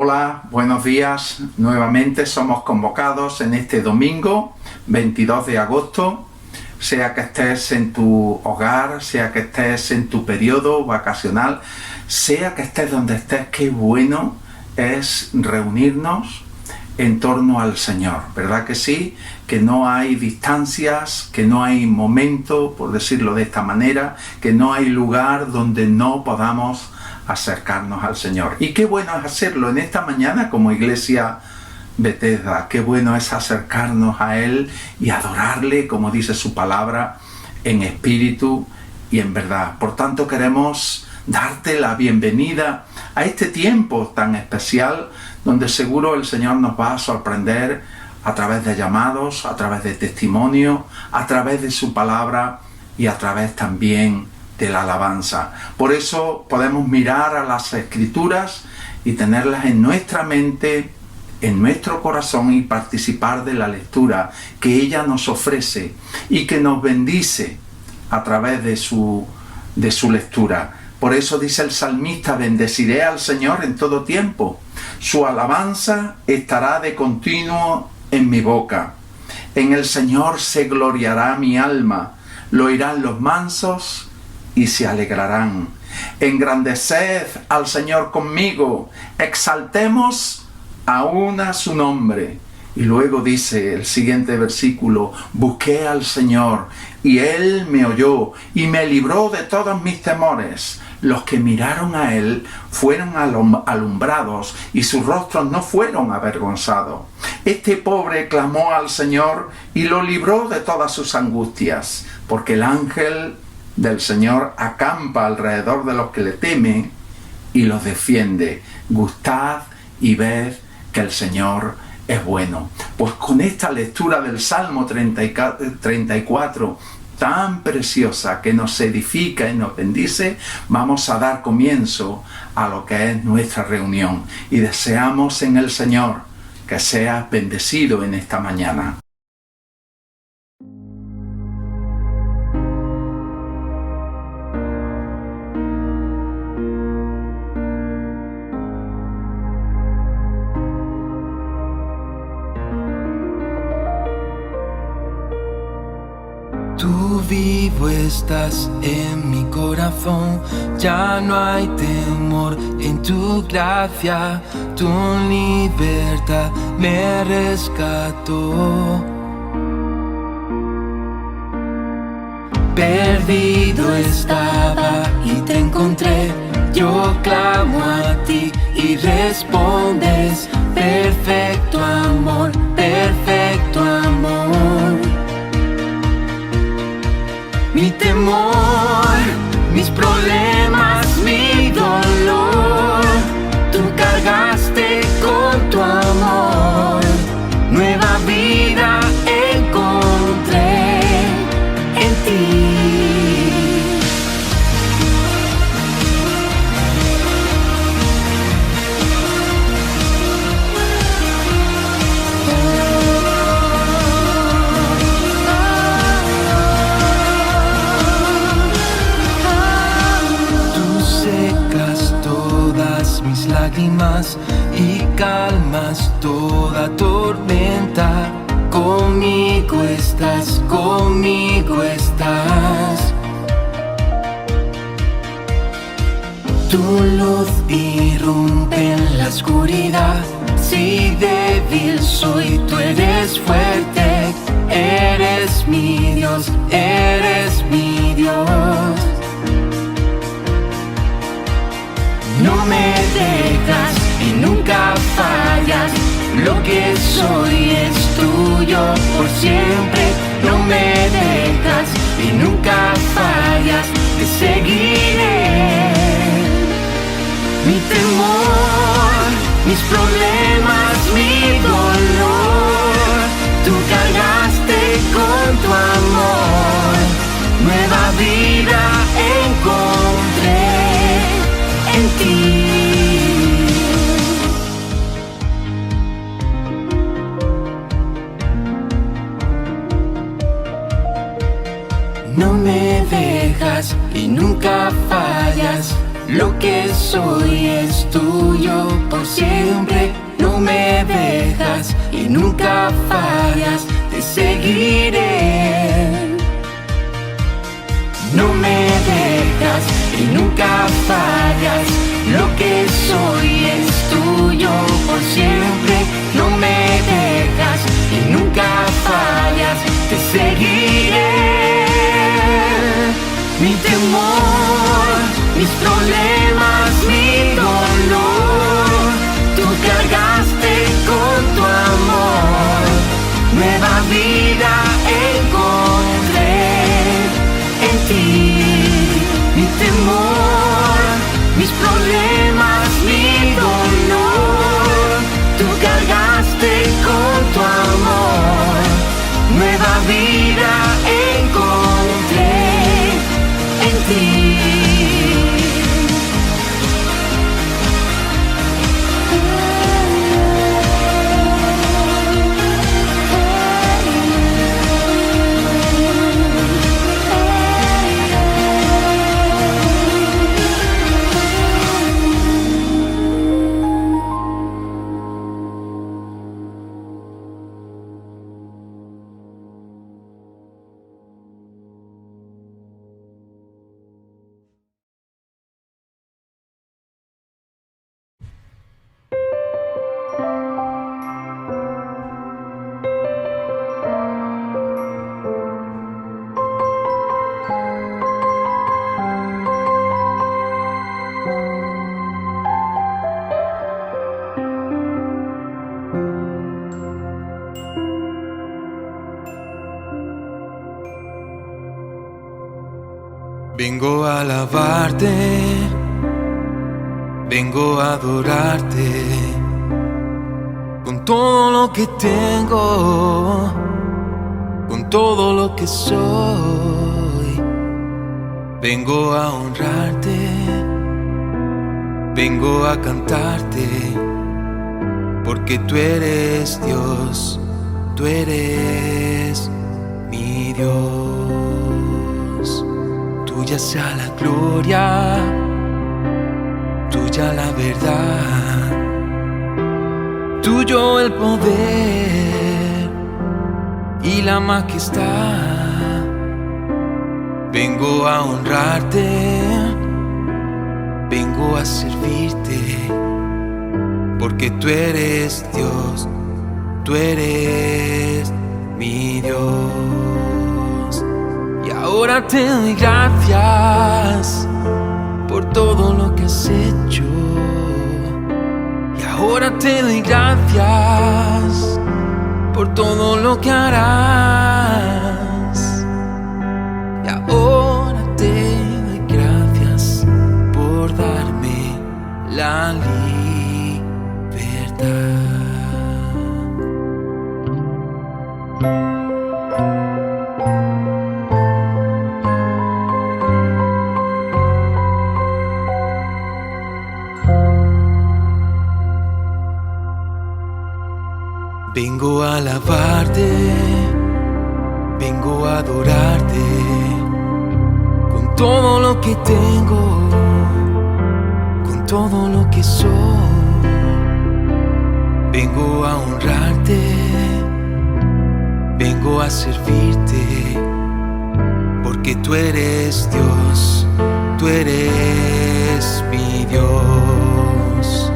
Hola, buenos días. Nuevamente somos convocados en este domingo 22 de agosto, sea que estés en tu hogar, sea que estés en tu periodo vacacional, sea que estés donde estés. Qué bueno es reunirnos en torno al Señor, ¿verdad que sí? Que no hay distancias, que no hay momento, por decirlo de esta manera, que no hay lugar donde no podamos acercarnos al Señor. Y qué bueno es hacerlo en esta mañana como Iglesia Bethesda. Qué bueno es acercarnos a Él y adorarle, como dice su palabra, en espíritu y en verdad. Por tanto, queremos darte la bienvenida a este tiempo tan especial donde seguro el Señor nos va a sorprender a través de llamados, a través de testimonio, a través de su palabra y a través también de la alabanza. Por eso podemos mirar a las Escrituras y tenerlas en nuestra mente, en nuestro corazón, y participar de la lectura que ella nos ofrece y que nos bendice a través de su lectura. Por eso dice el salmista: bendeciré al Señor en todo tiempo, su alabanza estará de continuo en mi boca. En el Señor se gloriará mi alma, lo oirán los mansos y se alegrarán. Engrandeced al Señor conmigo, exaltemos aún a su nombre. Y luego dice el siguiente versículo: busqué al Señor y Él me oyó y me libró de todos mis temores. Los que miraron a Él fueron alumbrados y sus rostros no fueron avergonzados. Este pobre clamó al Señor y lo libró de todas sus angustias, porque el ángel del Señor acampa alrededor de los que le temen y los defiende. Gustad y ved que el Señor es bueno. Pues con esta lectura del Salmo 34 tan preciosa, que nos edifica y nos bendice, vamos a dar comienzo a lo que es nuestra reunión, y deseamos en el Señor que seas bendecido en esta mañana. Tú vivo estás en mi corazón, ya no hay temor en tu gracia, tu libertad me rescató. Perdido estaba y te encontré, yo clamo a ti y respondes, perfecto amor, perfecto amor. Mi temor, mis problemas, mi dolor, tú cargaste con tu amor. Nueva vida encontré en ti. Mis lágrimas y calmas toda tormenta. Conmigo estás, conmigo estás. Tu luz irrumpe en la oscuridad. Si débil soy, tú eres fuerte. Eres mi Dios, eres mi Dios. No me dejas y nunca fallas, lo que soy es tuyo por siempre. No me dejas y nunca fallas, te seguiré. Mi temor, mis problemas, mi dolor, tú cargaste con tu amor. Nueva vida encontré en ti. No me dejas y nunca fallas, Lo que soy es tuyo por siempre. No me dejas y nunca fallas, te seguiré. No me dejas y nunca fallas. Lo que soy es tuyo por siempre. No me dejas y nunca fallas, te seguiré. Mi temor, mis problemas, mi dolor, tú cargaste con tu amor. Nueva vida encontré en ti. Mi temor, mis problemas, mi dolor, tú cargaste con tu amor. Nueva vida encontré en ti. Vengo a alabarte, vengo a adorarte con todo lo que tengo, con todo lo que soy. Vengo a honrarte, vengo a cantarte, porque tú eres Dios, tú eres mi Dios. Tuya sea la gloria, tuya la verdad, tuyo el poder y la majestad. Vengo a honrarte, vengo a servirte, porque tú eres Dios, tú eres mi Dios. Y ahora te doy gracias por todo lo que has hecho. Y ahora te doy gracias por todo lo que harás. Y ahora te doy gracias por darme la libertad. Vengo a alabarte, vengo a adorarte con todo lo que tengo, con todo lo que soy. Vengo a honrarte, vengo a servirte, porque tú eres Dios, tú eres mi Dios.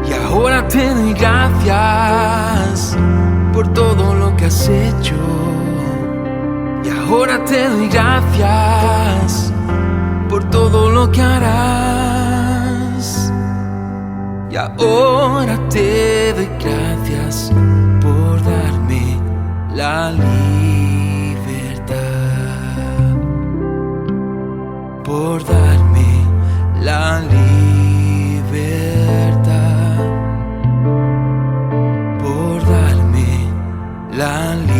Y ahora te doy gracias por todo lo que has hecho. Y ahora te doy gracias por todo lo que harás. Y ahora te doy gracias por darme la libertad, por darme la libertad. La libertad.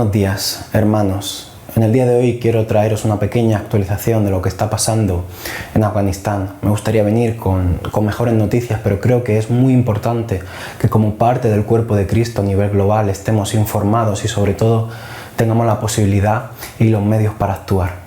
Buenos días, hermanos. En el día de hoy quiero traeros una pequeña actualización de lo que está pasando en Afganistán. Me gustaría venir con mejores noticias, pero creo que es muy importante que como parte del cuerpo de Cristo a nivel global estemos informados y sobre todo tengamos la posibilidad y los medios para actuar.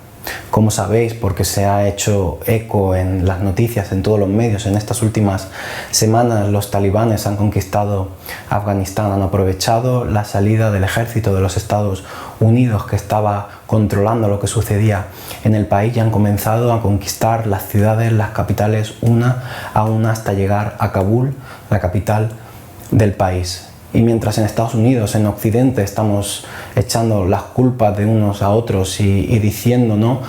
Como sabéis, porque se ha hecho eco en las noticias, en todos los medios, en estas últimas semanas los talibanes han conquistado Afganistán, han aprovechado la salida del ejército de los Estados Unidos que estaba controlando lo que sucedía en el país y han comenzado a conquistar las ciudades, las capitales, una a una hasta llegar a Kabul, la capital del país. Y mientras en Estados Unidos, en Occidente, estamos echando las culpas de unos a otros y diciendo, ¿no?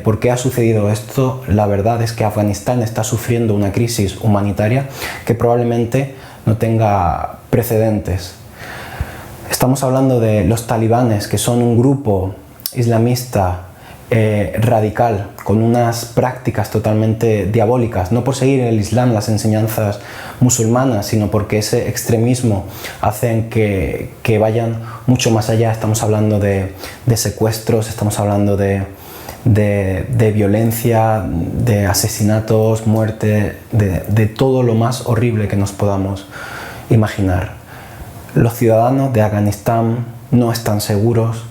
¿Por qué ha sucedido esto? La verdad es que Afganistán está sufriendo una crisis humanitaria que probablemente no tenga precedentes. Estamos hablando de los talibanes, que son un grupo islamista radical, con unas prácticas totalmente diabólicas, no por seguir el Islam, las enseñanzas musulmanas, sino porque ese extremismo hace que vayan mucho más allá. Estamos hablando de secuestros, estamos hablando de violencia, de asesinatos, muerte, de todo lo más horrible que nos podamos imaginar. Los ciudadanos de Afganistán no están seguros,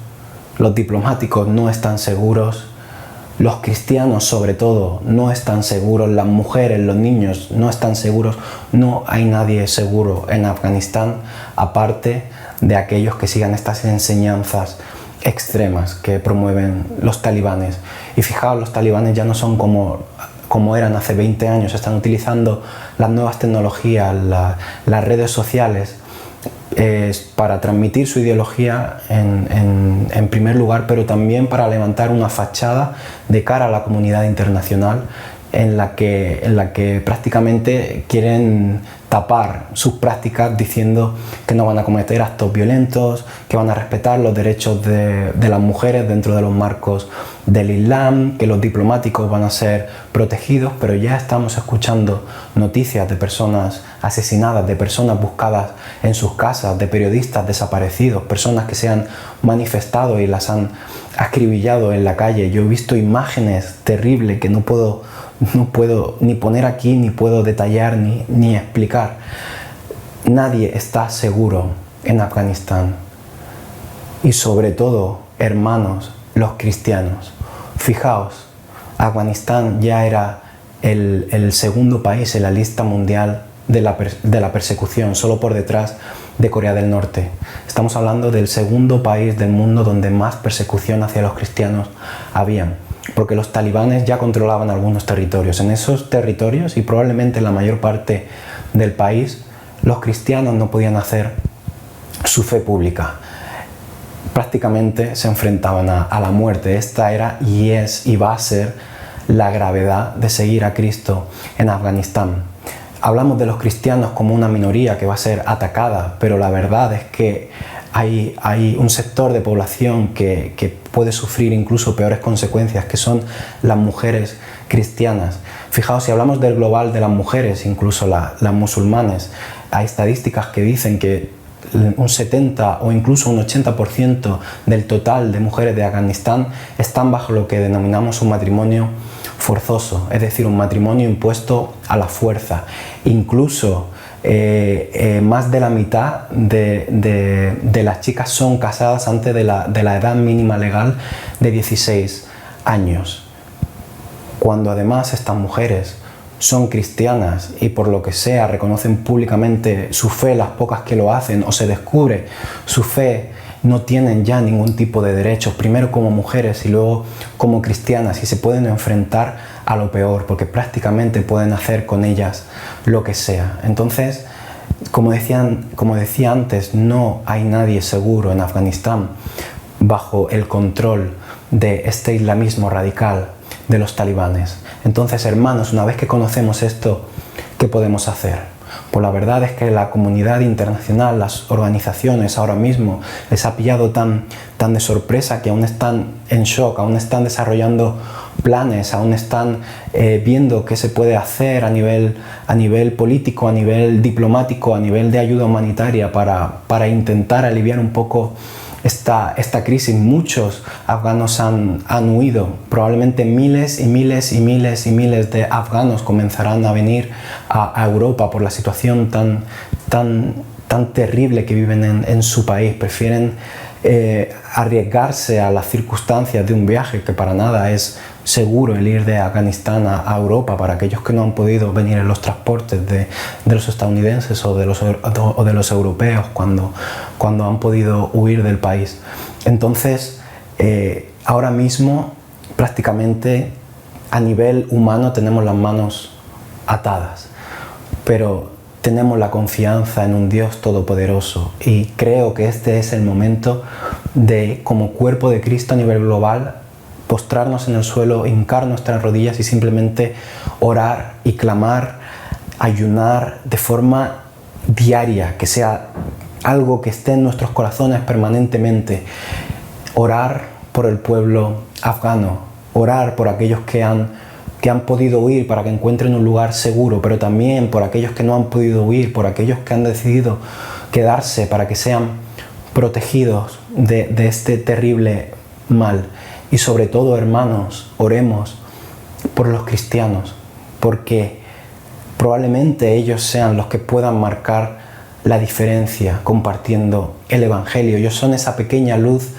los diplomáticos no están seguros, los cristianos sobre todo no están seguros, las mujeres, los niños no están seguros, no hay nadie seguro en Afganistán aparte de aquellos que sigan estas enseñanzas extremas que promueven los talibanes. Y fijaos, los talibanes ya no son como eran hace 20 años, están utilizando las nuevas tecnologías, las redes sociales, para transmitir su ideología en primer lugar, pero también para levantar una fachada de cara a la comunidad internacional en la que prácticamente quieren tapar sus prácticas diciendo que no van a cometer actos violentos, que van a respetar los derechos de las mujeres dentro de los marcos del Islam, que los diplomáticos van a ser protegidos, pero ya estamos escuchando noticias de personas asesinadas, de personas buscadas en sus casas, de periodistas desaparecidos, personas que se han manifestado y las han acribillado en la calle. Yo he visto imágenes terribles que no puedo ni poner aquí, ni puedo detallar, ni explicar. Nadie está seguro en Afganistán. Y sobre todo, hermanos, los cristianos. Fijaos, Afganistán ya era el segundo país en la lista mundial de la persecución, solo por detrás de Corea del Norte. Estamos hablando del segundo país del mundo donde más persecución hacia los cristianos habían, porque los talibanes ya controlaban algunos territorios. En esos territorios, y probablemente en la mayor parte del país, los cristianos no podían hacer su fe pública. Prácticamente se enfrentaban a la muerte. Esta era y es y va a ser la gravedad de seguir a Cristo en Afganistán. Hablamos de los cristianos como una minoría que va a ser atacada, pero la verdad es que hay un sector de población que puede sufrir incluso peores consecuencias, que son las mujeres cristianas. Fijaos, si hablamos del global de las mujeres, incluso las musulmanes, hay estadísticas que dicen que un 70 o incluso un 80% del total de mujeres de Afganistán están bajo lo que denominamos un matrimonio forzoso, es decir, un matrimonio impuesto a la fuerza. Incluso más de la mitad de las chicas son casadas antes de la edad mínima legal de 16 años. Cuando además estas mujeres son cristianas y por lo que sea reconocen públicamente su fe, las pocas que lo hacen, o se descubre su fe, no tienen ya ningún tipo de derechos, primero como mujeres y luego como cristianas, y se pueden enfrentar a lo peor, porque prácticamente pueden hacer con ellas lo que sea. Entonces, como decía antes, no hay nadie seguro en Afganistán bajo el control de este islamismo radical de los talibanes. Entonces, hermanos, una vez que conocemos esto, ¿qué podemos hacer? Pues la verdad es que la comunidad internacional, las organizaciones ahora mismo les ha pillado tan de sorpresa que aún están en shock, aún están desarrollando planes, aún están viendo qué se puede hacer a nivel político, a nivel diplomático, a nivel de ayuda humanitaria para intentar aliviar un poco esta crisis. Muchos afganos han huido. Probablemente miles y miles y miles y miles de afganos comenzarán a venir a Europa por la situación tan terrible que viven en su país. Prefieren arriesgarse a las circunstancias de un viaje, que para nada es seguro el ir de Afganistán a Europa para aquellos que no han podido venir en los transportes de los estadounidenses o de los europeos cuando han podido huir del país. Entonces, ahora mismo prácticamente a nivel humano tenemos las manos atadas, pero tenemos la confianza en un Dios todopoderoso, y creo que este es el momento de, como cuerpo de Cristo a nivel global, postrarnos en el suelo, hincar nuestras rodillas y simplemente orar y clamar, ayunar de forma diaria, que sea algo que esté en nuestros corazones permanentemente. Orar por el pueblo afgano, orar por aquellos que han podido huir para que encuentren un lugar seguro, pero también por aquellos que no han podido huir, por aquellos que han decidido quedarse para que sean protegidos de este terrible mal. Y sobre todo, hermanos, oremos por los cristianos, porque probablemente ellos sean los que puedan marcar la diferencia compartiendo el Evangelio. Ellos son esa pequeña luz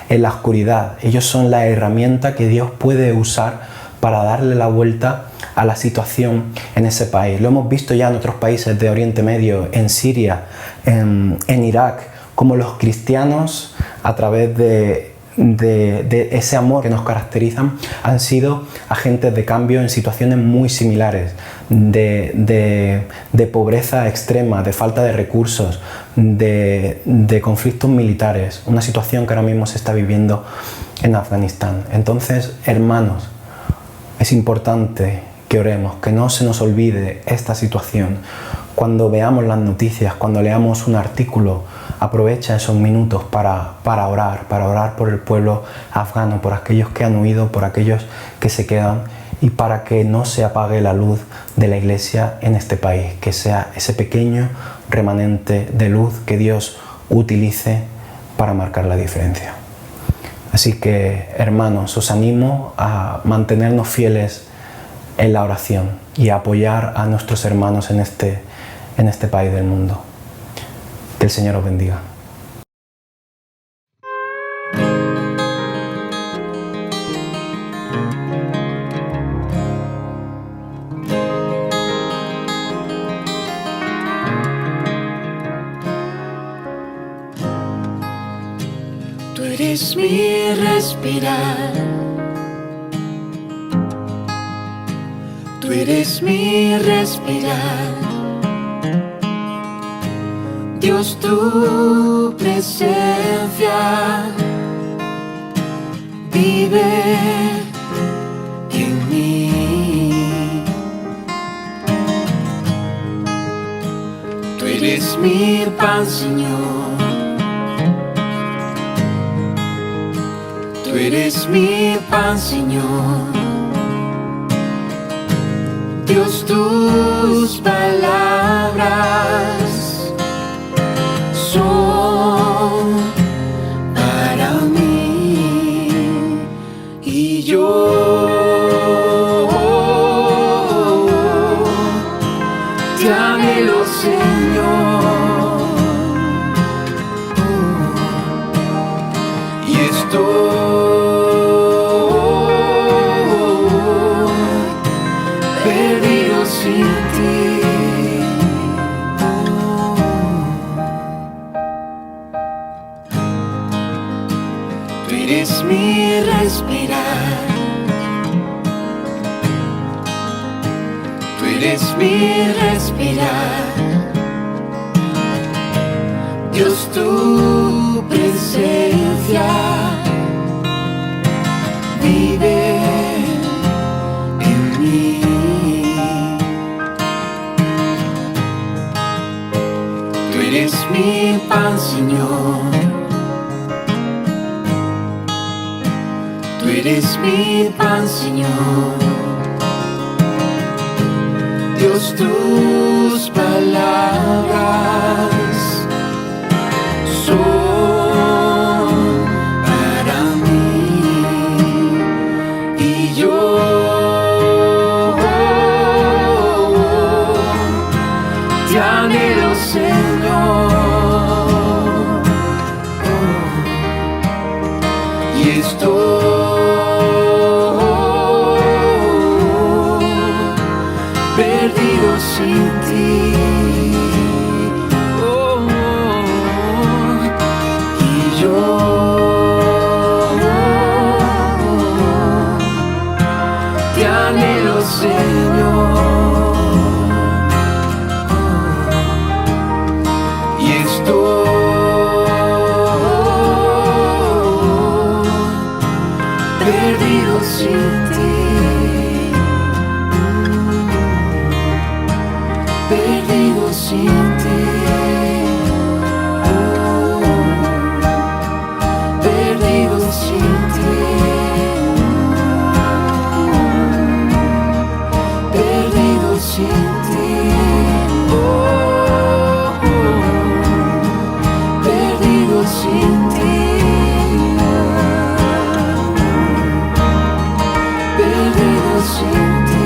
en la oscuridad. Ellos son la herramienta que Dios puede usar para darle la vuelta a la situación en ese país. Lo hemos visto ya en otros países de Oriente Medio, en Siria, en Irak, como los cristianos, a través de ese amor que nos caracterizan, han sido agentes de cambio en situaciones muy similares, de pobreza extrema, de falta de recursos, de conflictos militares, una situación que ahora mismo se está viviendo en Afganistán. Entonces, hermanos, es importante que oremos, que no se nos olvide esta situación. Cuando veamos las noticias, cuando leamos un artículo, aprovecha esos minutos para orar por el pueblo afgano, por aquellos que han huido, por aquellos que se quedan, y para que no se apague la luz de la Iglesia en este país, que sea ese pequeño remanente de luz que Dios utilice para marcar la diferencia. Así que, hermanos, os animo a mantenernos fieles en la oración y a apoyar a nuestros hermanos en este país del mundo. Que el Señor os bendiga. Tú eres mi respirar, tú eres mi respirar. Dios, tu presencia vive en mí. Tú eres mi pan, Señor. Tú eres mi pan, Señor. Dios, tus palabras son para mí, y yo te anhelo, Señor, y estoy perdido sin ti. Tú eres mi respirar, tú eres mi respirar. Dios, tu presencia vive en mí. Tú eres mi pan, Señor. Tú eres mi pan, Señor. Dios, tus palabras son y estoy perdido sin ti. Y yo te anhelo, Señor. Y estoy perdido sin ti. Perdido sin ti. Perdido sin ti. Perdido sin ti. Perdido sin ti. Perdido sin ti.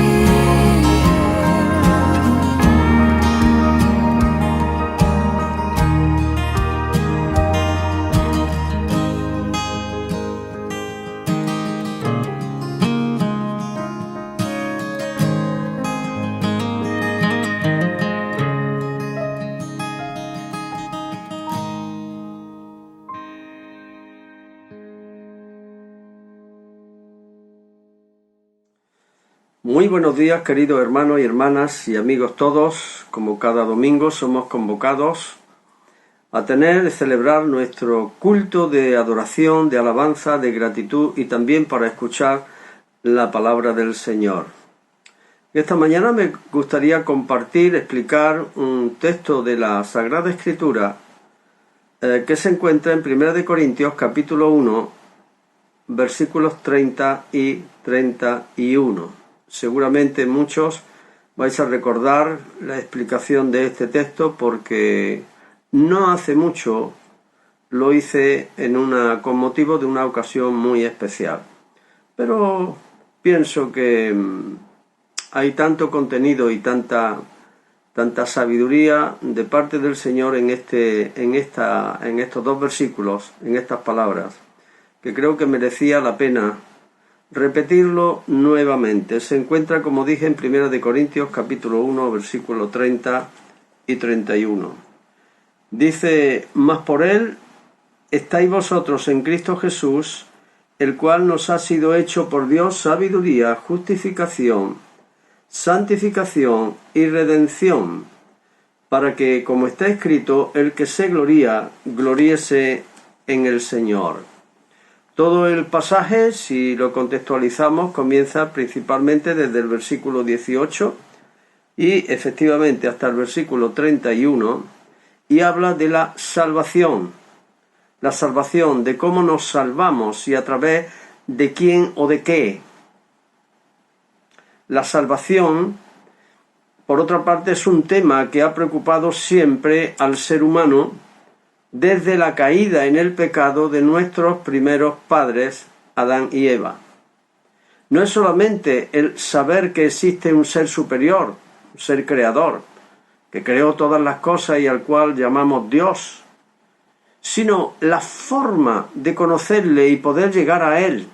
Muy buenos días, queridos hermanos y hermanas y amigos todos. Como cada domingo somos convocados a celebrar nuestro culto de adoración, de alabanza, de gratitud y también para escuchar la palabra del Señor. Esta mañana me gustaría explicar un texto de la Sagrada Escritura que se encuentra en 1 Corintios capítulo 1, versículos 30 y 31. Seguramente muchos vais a recordar la explicación de este texto porque no hace mucho lo hice con motivo de una ocasión muy especial. Pero pienso que hay tanto contenido y tanta sabiduría de parte del Señor en estos dos versículos, en estas palabras, que creo que merecía la pena repetirlo nuevamente. Se encuentra, como dije, en 1 Corintios capítulo 1, versículo 30 y 31. Dice: mas por él estáis vosotros en Cristo Jesús, el cual nos ha sido hecho por Dios sabiduría, justificación, santificación y redención, para que, como está escrito, el que se gloría, gloríese en el Señor. Todo el pasaje, si lo contextualizamos, comienza principalmente desde el versículo 18 y efectivamente hasta el versículo 31 y habla de la salvación, de cómo nos salvamos y a través de quién o de qué. La salvación, por otra parte, es un tema que ha preocupado siempre al ser humano desde la caída en el pecado de nuestros primeros padres, Adán y Eva. No es solamente el saber que existe un ser superior, un ser creador, que creó todas las cosas y al cual llamamos Dios, sino la forma de conocerle y poder llegar a él,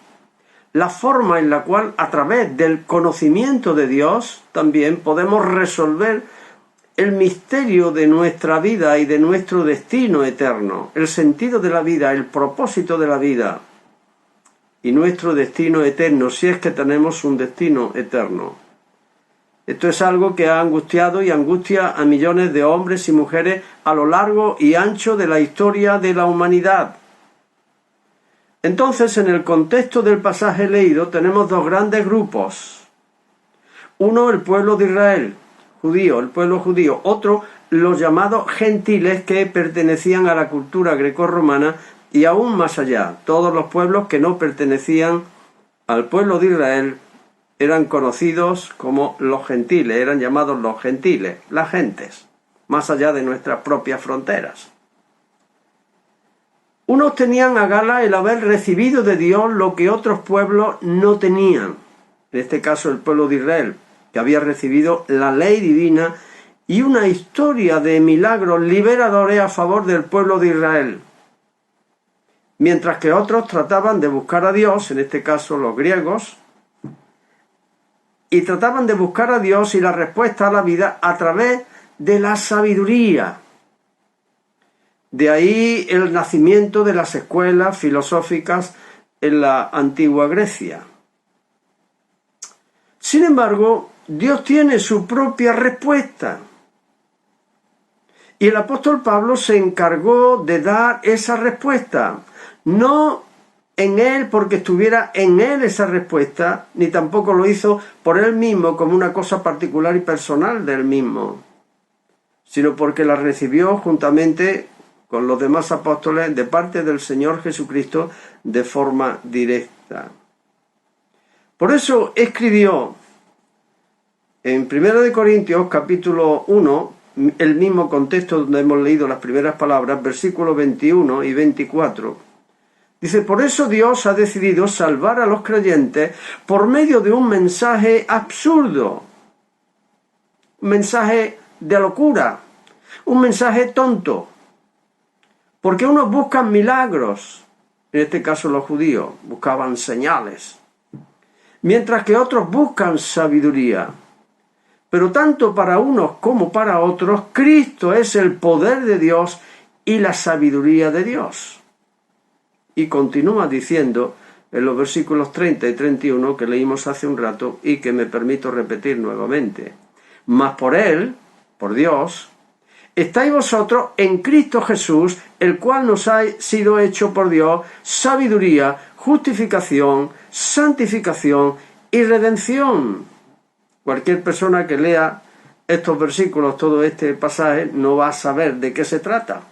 la forma en la cual a través del conocimiento de Dios también podemos resolver el misterio de nuestra vida y de nuestro destino eterno, el sentido de la vida, el propósito de la vida y nuestro destino eterno, si es que tenemos un destino eterno. Esto es algo que ha angustiado y angustia a millones de hombres y mujeres a lo largo y ancho de la historia de la humanidad. Entonces, en el contexto del pasaje leído, tenemos dos grandes grupos. Uno, el pueblo de Israel, el pueblo judío. Otro, los llamados gentiles, que pertenecían a la cultura grecorromana y aún más allá. Todos los pueblos que no pertenecían al pueblo de Israel eran conocidos como los gentiles, eran llamados los gentiles, las gentes, más allá de nuestras propias fronteras. Unos tenían a gala el haber recibido de Dios lo que otros pueblos no tenían. En este caso el pueblo de Israel, que había recibido la ley divina y una historia de milagros liberadores a favor del pueblo de Israel. mientras que otros trataban de buscar a Dios, en este caso los griegos, y trataban de buscar a Dios y la respuesta a la vida a través de la sabiduría. De ahí el nacimiento de las escuelas filosóficas en la antigua Grecia. Sin embargo, Dios tiene su propia respuesta. Y el apóstol Pablo se encargó de dar esa respuesta. No en él porque estuviera en él esa respuesta, ni tampoco lo hizo por él mismo como una cosa particular y personal del mismo, sino porque la recibió juntamente con los demás apóstoles de parte del Señor Jesucristo de forma directa. Por eso escribió en 1 Corintios capítulo 1, el mismo contexto donde hemos leído las primeras palabras, versículos 21 y 24. Dice, por eso Dios ha decidido salvar a los creyentes por medio de un mensaje absurdo, un mensaje de locura, un mensaje tonto, porque unos buscan milagros, en este caso los judíos buscaban señales, mientras que otros buscan sabiduría. Pero tanto para unos como para otros, Cristo es el poder de Dios y la sabiduría de Dios. Y continúa diciendo en los versículos 30 y 31 que leímos hace un rato y que me permito repetir nuevamente. Mas por Él, por Dios, estáis vosotros en Cristo Jesús, el cual nos ha sido hecho por Dios sabiduría, justificación, santificación y redención. Cualquier persona que lea estos versículos, todo este pasaje, no va a saber de qué se trata.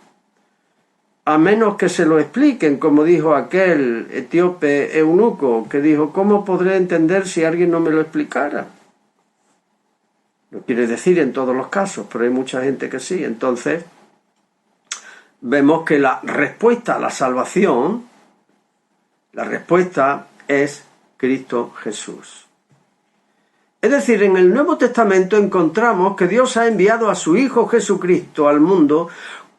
A menos que se lo expliquen, como dijo aquel etíope eunuco, que dijo, ¿cómo podré entender si alguien no me lo explicara? No quiere decir en todos los casos, pero hay mucha gente que sí. Entonces, vemos que la respuesta a la salvación, la respuesta es Cristo Jesús. Es decir, en el Nuevo Testamento encontramos que Dios ha enviado a su Hijo Jesucristo al mundo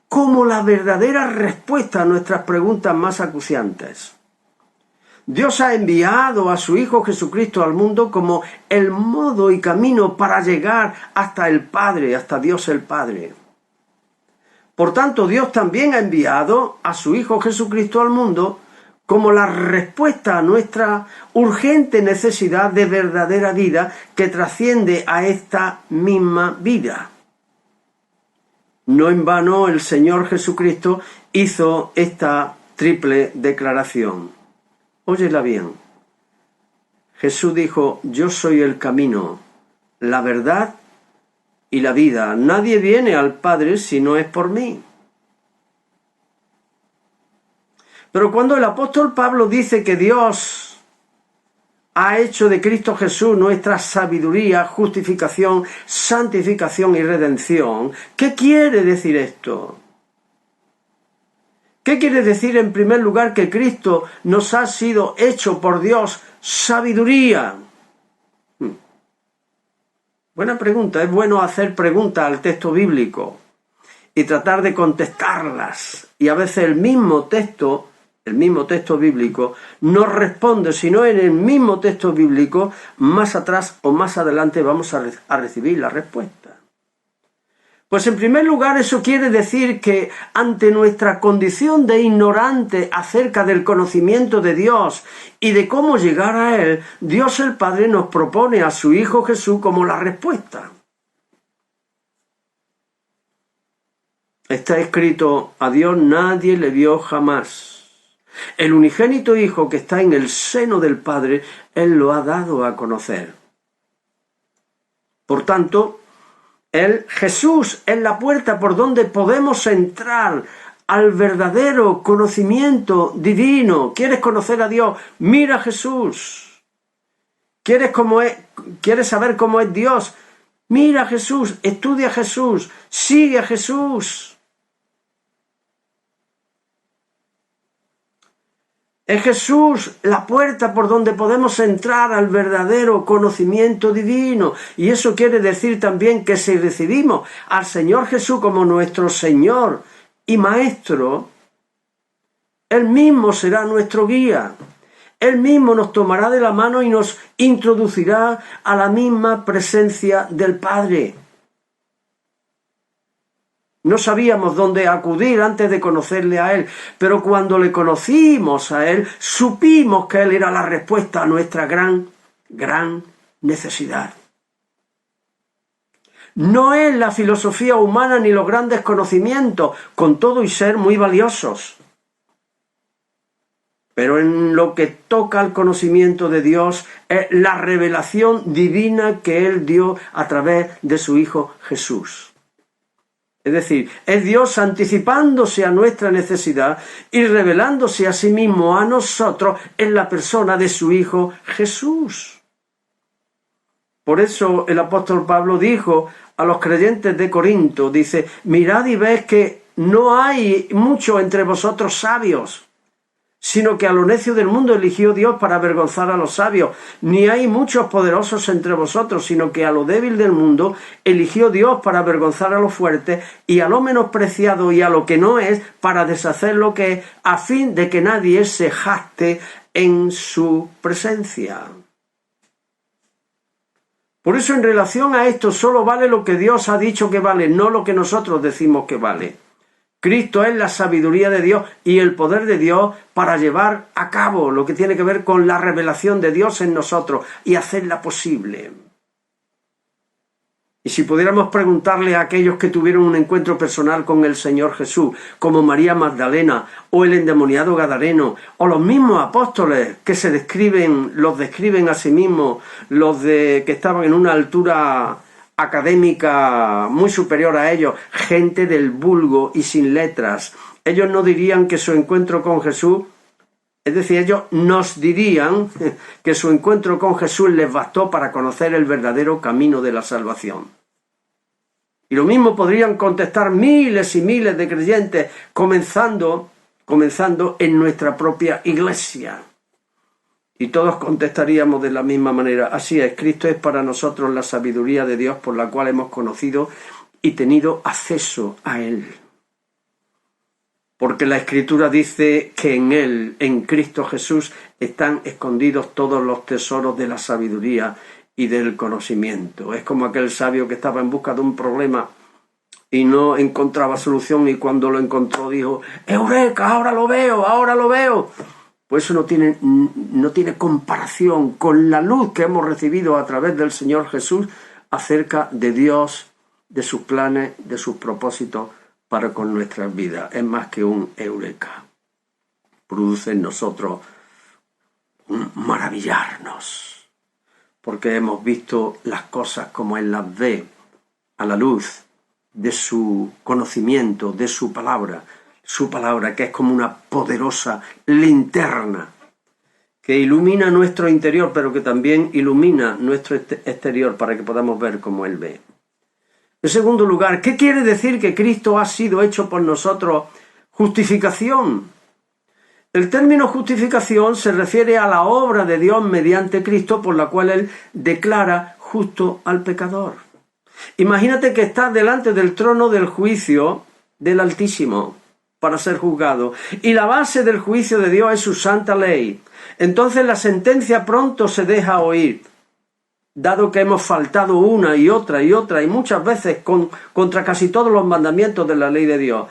como la verdadera respuesta a nuestras preguntas más acuciantes. Dios ha enviado a su Hijo Jesucristo al mundo como el modo y camino para llegar hasta el Padre, hasta Dios el Padre. Por tanto, Dios también ha enviado a su Hijo Jesucristo al mundo como la respuesta a nuestra urgente necesidad de verdadera vida que trasciende a esta misma vida. No en vano el Señor Jesucristo hizo esta triple declaración. Óyela bien. Jesús dijo, yo soy el camino, la verdad y la vida. Nadie viene al Padre si no es por mí. Pero cuando el apóstol Pablo dice que Dios ha hecho de Cristo Jesús nuestra sabiduría, justificación, santificación y redención, ¿qué quiere decir esto? ¿Qué quiere decir en primer lugar que Cristo nos ha sido hecho por Dios sabiduría? Buena pregunta, es bueno hacer preguntas al texto bíblico y tratar de contestarlas. Y a veces el mismo texto bíblico no responde, sino en el mismo texto bíblico, más atrás o más adelante vamos a recibir la respuesta. Pues en primer lugar eso quiere decir que ante nuestra condición de ignorante acerca del conocimiento de Dios y de cómo llegar a Él, Dios el Padre nos propone a su Hijo Jesús como la respuesta. Está escrito, a Dios nadie le vio jamás. El unigénito Hijo que está en el seno del Padre, Él lo ha dado a conocer. Por tanto, Jesús es la puerta por donde podemos entrar al verdadero conocimiento divino. ¿Quieres conocer a Dios? Mira a Jesús. ¿Quieres saber cómo es Dios? Mira a Jesús, estudia a Jesús, sigue a Jesús. Es Jesús la puerta por donde podemos entrar al verdadero conocimiento divino. Y eso quiere decir también que si recibimos al Señor Jesús como nuestro Señor y Maestro, Él mismo será nuestro guía. Él mismo nos tomará de la mano y nos introducirá a la misma presencia del Padre. No sabíamos dónde acudir antes de conocerle a Él, pero cuando le conocimos a Él, supimos que Él era la respuesta a nuestra gran necesidad. No es la filosofía humana ni los grandes conocimientos, con todo y ser muy valiosos. Pero en lo que toca al conocimiento de Dios es la revelación divina que Él dio a través de su Hijo Jesús. Es decir, es Dios anticipándose a nuestra necesidad y revelándose a sí mismo a nosotros en la persona de su Hijo Jesús. Por eso el apóstol Pablo dijo a los creyentes de Corinto, dice, mirad y ved que no hay mucho entre vosotros sabios, sino que a lo necio del mundo eligió Dios para avergonzar a los sabios. Ni hay muchos poderosos entre vosotros, sino que a lo débil del mundo eligió Dios para avergonzar a los fuertes, y a lo menospreciado y a lo que no es, para deshacer lo que es, a fin de que nadie se jacte en su presencia. Por eso, en relación a esto, solo vale lo que Dios ha dicho que vale, no lo que nosotros decimos que vale. Cristo es la sabiduría de Dios y el poder de Dios para llevar a cabo lo que tiene que ver con la revelación de Dios en nosotros y hacerla posible. Y si pudiéramos preguntarle a aquellos que tuvieron un encuentro personal con el Señor Jesús, como María Magdalena o el endemoniado Gadareno, o los mismos apóstoles que los describen a sí mismos, que estaban en una altura académica muy superior a ellos, gente del vulgo y sin letras, ellos no dirían que su encuentro con Jesús, es decir, ellos nos dirían que su encuentro con Jesús les bastó para conocer el verdadero camino de la salvación. Y lo mismo podrían contestar miles y miles de creyentes, comenzando en nuestra propia iglesia. Y todos contestaríamos de la misma manera. Así es, Cristo es para nosotros la sabiduría de Dios por la cual hemos conocido y tenido acceso a Él. Porque la Escritura dice que en Él, en Cristo Jesús, están escondidos todos los tesoros de la sabiduría y del conocimiento. Es como aquel sabio que estaba en busca de un problema y no encontraba solución, y cuando lo encontró dijo, ¡Eureka! ¡Ahora lo veo! Pues eso no tiene comparación con la luz que hemos recibido a través del Señor Jesús acerca de Dios, de sus planes, de sus propósitos para con nuestras vidas. Es más que un eureka. Produce en nosotros un maravillarnos, porque hemos visto las cosas como Él las ve a la luz de su conocimiento, de su palabra que es como una poderosa linterna que ilumina nuestro interior, pero que también ilumina nuestro exterior para que podamos ver como Él ve. En segundo lugar, ¿qué quiere decir que Cristo ha sido hecho por nosotros justificación? El término justificación se refiere a la obra de Dios mediante Cristo, por la cual Él declara justo al pecador. Imagínate que estás delante del trono del juicio del Altísimo para ser juzgado, y la base del juicio de Dios es su santa ley. Entonces la sentencia pronto se deja oír, dado que hemos faltado una y otra y muchas veces contra casi todos los mandamientos de la ley de Dios.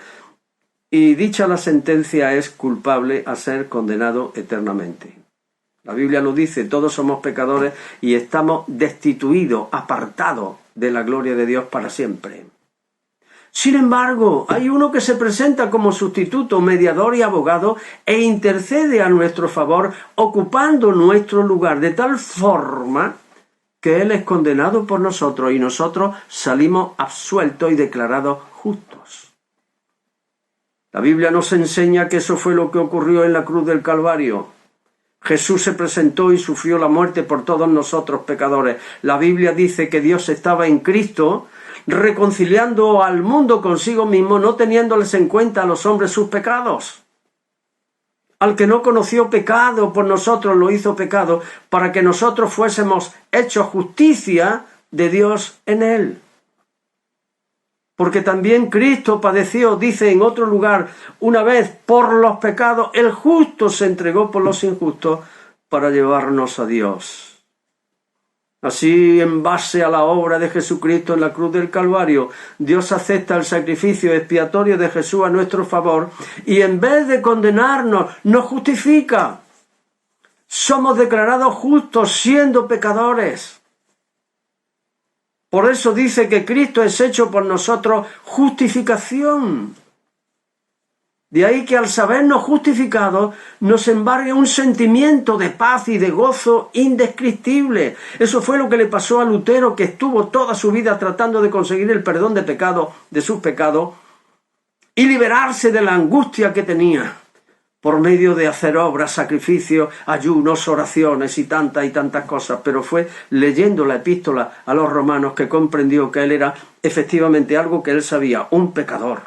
Y dicha la sentencia es culpable a ser condenado eternamente. La Biblia lo dice, todos somos pecadores y estamos destituidos, apartados de la gloria de Dios para siempre. Sin embargo, hay uno que se presenta como sustituto, mediador y abogado e intercede a nuestro favor, ocupando nuestro lugar de tal forma que Él es condenado por nosotros y nosotros salimos absueltos y declarados justos. La Biblia nos enseña que eso fue lo que ocurrió en la cruz del Calvario. Jesús se presentó y sufrió la muerte por todos nosotros pecadores. La Biblia dice que Dios estaba en Cristo, reconciliando al mundo consigo mismo, no teniéndoles en cuenta a los hombres sus pecados. Al que no conoció pecado, por nosotros lo hizo pecado, para que nosotros fuésemos hechos justicia de Dios en Él. Porque también Cristo padeció, dice en otro lugar, una vez por los pecados, el justo se entregó por los injustos para llevarnos a Dios. Así, en base a la obra de Jesucristo en la cruz del Calvario, Dios acepta el sacrificio expiatorio de Jesús a nuestro favor y en vez de condenarnos, nos justifica. Somos declarados justos siendo pecadores. Por eso dice que Cristo es hecho por nosotros justificación. De ahí que al sabernos justificados nos embargue un sentimiento de paz y de gozo indescriptible. Eso fue lo que le pasó a Lutero, que estuvo toda su vida tratando de conseguir el perdón de pecado, de sus pecados, y liberarse de la angustia que tenía por medio de hacer obras, sacrificios, ayunos, oraciones y tantas cosas. Pero fue leyendo la epístola a los romanos que comprendió que él era efectivamente algo que él sabía, un pecador.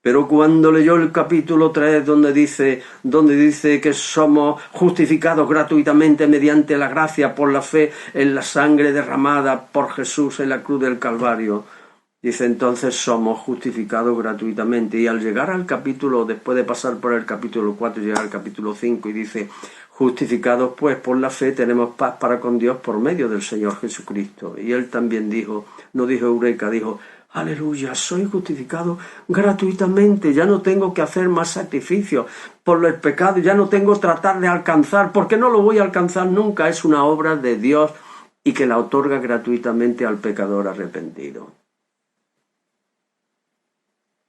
Pero cuando leyó el capítulo 3, donde dice que somos justificados gratuitamente mediante la gracia por la fe en la sangre derramada por Jesús en la cruz del Calvario, dice entonces somos justificados gratuitamente. Y al llegar al capítulo, después de pasar por el capítulo 4, llegar al capítulo 5 y dice, justificados pues por la fe tenemos paz para con Dios por medio del Señor Jesucristo. Y él también dijo, no dijo eureka, dijo, aleluya, soy justificado gratuitamente, ya no tengo que hacer más sacrificios por el pecado, ya no tengo que tratar de alcanzar, porque no lo voy a alcanzar nunca, es una obra de Dios y que la otorga gratuitamente al pecador arrepentido.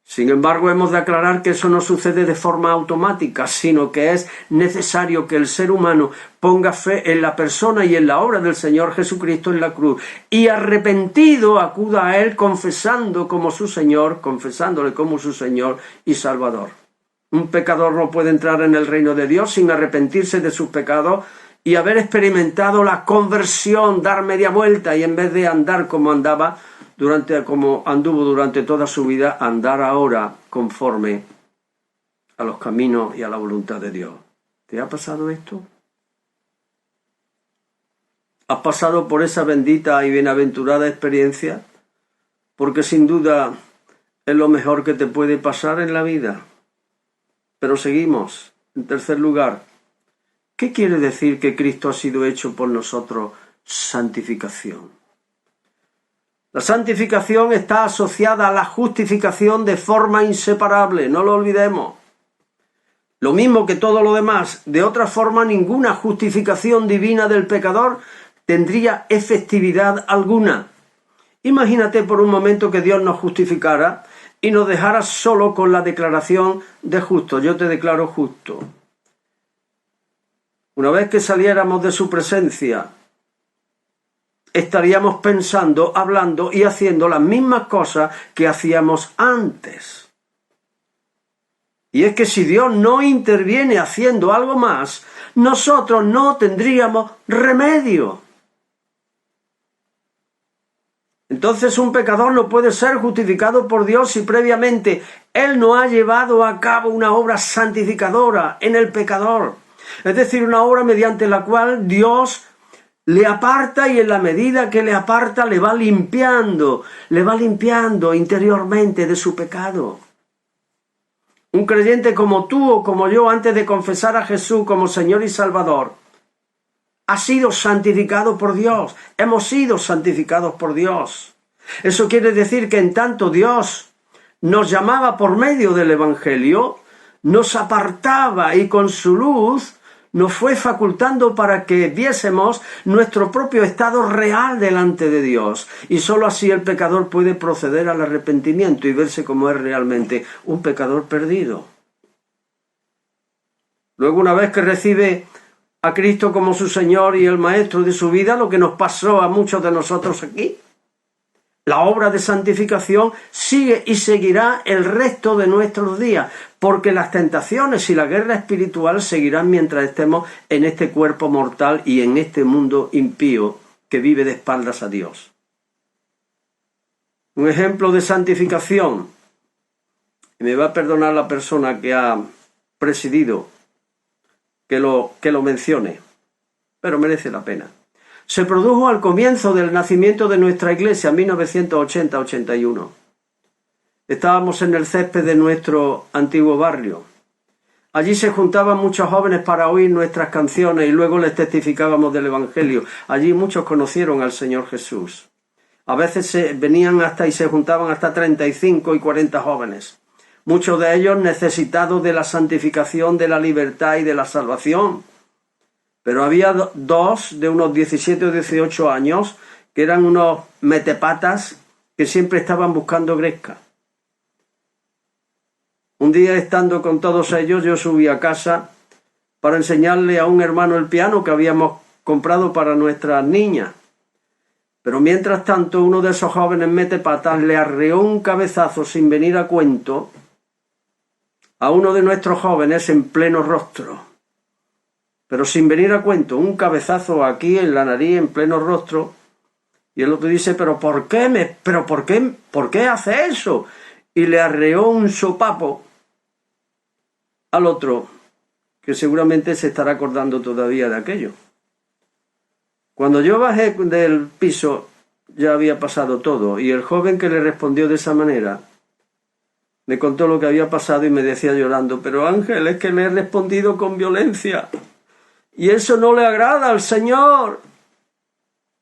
Sin embargo, hemos de aclarar que eso no sucede de forma automática, sino que es necesario que el ser humano ponga fe en la persona y en la obra del Señor Jesucristo en la cruz y arrepentido acuda a Él confesándole como su Señor y Salvador. Un pecador no puede entrar en el reino de Dios sin arrepentirse de sus pecados y haber experimentado la conversión, dar media vuelta y en vez de andar como anduvo durante toda su vida, andar ahora conforme a los caminos y a la voluntad de Dios. ¿Te ha pasado esto? ¿Has pasado por esa bendita y bienaventurada experiencia? Porque sin duda es lo mejor que te puede pasar en la vida. Pero seguimos. En tercer lugar, ¿qué quiere decir que Cristo ha sido hecho por nosotros santificación? La santificación está asociada a la justificación de forma inseparable, no lo olvidemos. Lo mismo que todo lo demás, de otra forma ninguna justificación divina del pecador tendría efectividad alguna. Imagínate por un momento que Dios nos justificara y nos dejara solo con la declaración de justo. Yo te declaro justo. Una vez que saliéramos de su presencia, estaríamos pensando, hablando y haciendo las mismas cosas que hacíamos antes. Y es que si Dios no interviene haciendo algo más, nosotros no tendríamos remedio. Entonces un pecador no puede ser justificado por Dios si previamente Él no ha llevado a cabo una obra santificadora en el pecador. Es decir, una obra mediante la cual Dios le aparta y en la medida que le aparta le va limpiando interiormente de su pecado. Un creyente como tú o como yo, antes de confesar a Jesús como Señor y Salvador, ha sido santificado por Dios. Hemos sido santificados por Dios. Eso quiere decir que en tanto Dios nos llamaba por medio del Evangelio, nos apartaba y con su luz nos fue facultando para que viésemos nuestro propio estado real delante de Dios. Y sólo así el pecador puede proceder al arrepentimiento y verse como es realmente un pecador perdido. Luego, una vez que recibe a Cristo como su Señor y el Maestro de su vida, lo que nos pasó a muchos de nosotros aquí, la obra de santificación sigue y seguirá el resto de nuestros días, porque las tentaciones y la guerra espiritual seguirán mientras estemos en este cuerpo mortal y en este mundo impío que vive de espaldas a Dios. Un ejemplo de santificación, y me va a perdonar la persona que ha presidido que lo mencione, pero merece la pena. Se produjo al comienzo del nacimiento de nuestra iglesia, en 1980-81. Estábamos en el césped de nuestro antiguo barrio. Allí se juntaban muchos jóvenes para oír nuestras canciones y luego les testificábamos del Evangelio. Allí muchos conocieron al Señor Jesús. A veces venían hasta y se juntaban hasta 35 y 40 jóvenes. Muchos de ellos necesitados de la santificación, de la libertad y de la salvación. Pero había dos de unos 17 o 18 años que eran unos metepatas que siempre estaban buscando gresca. Un día, estando con todos ellos, yo subí a casa para enseñarle a un hermano el piano que habíamos comprado para nuestras niñas. Pero mientras tanto, uno de esos jóvenes metepatas le arreó un cabezazo sin venir a cuento a uno de nuestros jóvenes en pleno rostro. Pero sin venir a cuento, un cabezazo aquí en la nariz, en pleno rostro. Y el otro dice, ¿por qué hace eso? Y le arreó un sopapo al otro, que seguramente se estará acordando todavía de aquello. Cuando yo bajé del piso, ya había pasado todo, y el joven que le respondió de esa manera me contó lo que había pasado y me decía llorando, pero Ángel, es que le he respondido con violencia, y eso no le agrada al Señor.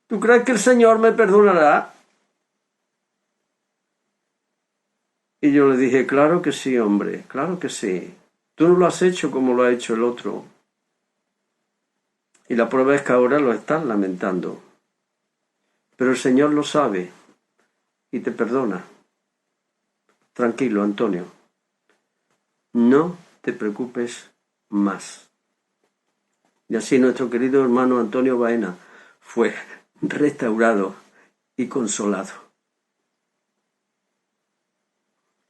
¿Tú crees que el Señor me perdonará? Y yo le dije, claro que sí, hombre, claro que sí. Tú no lo has hecho como lo ha hecho el otro. Y la prueba es que ahora lo estás lamentando. Pero el Señor lo sabe y te perdona. Tranquilo, Antonio. No te preocupes más. Y así nuestro querido hermano Antonio Baena fue restaurado y consolado.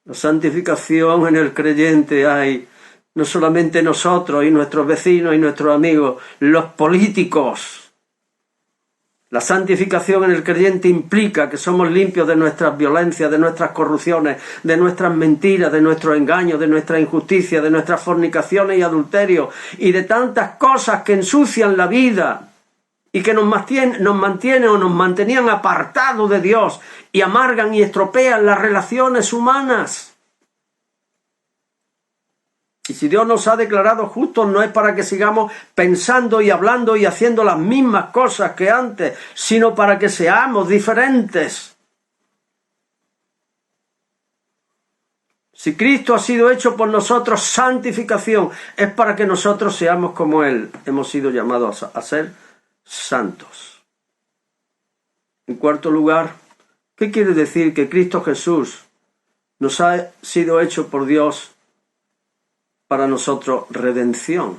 La santificación en el creyente hay no solamente nosotros y nuestros vecinos y nuestros amigos, los políticos. La santificación en el creyente implica que somos limpios de nuestras violencias, de nuestras corrupciones, de nuestras mentiras, de nuestros engaños, de nuestra injusticia, de nuestras fornicaciones y adulterios y de tantas cosas que ensucian la vida y que nos mantienen o nos mantenían apartados de Dios y amargan y estropean las relaciones humanas. Y si Dios nos ha declarado justos, no es para que sigamos pensando y hablando y haciendo las mismas cosas que antes, sino para que seamos diferentes. Si Cristo ha sido hecho por nosotros santificación, es para que nosotros seamos como Él. Hemos sido llamados a ser santos. En cuarto lugar, ¿qué quiere decir que Cristo Jesús nos ha sido hecho por Dios para nosotros redención?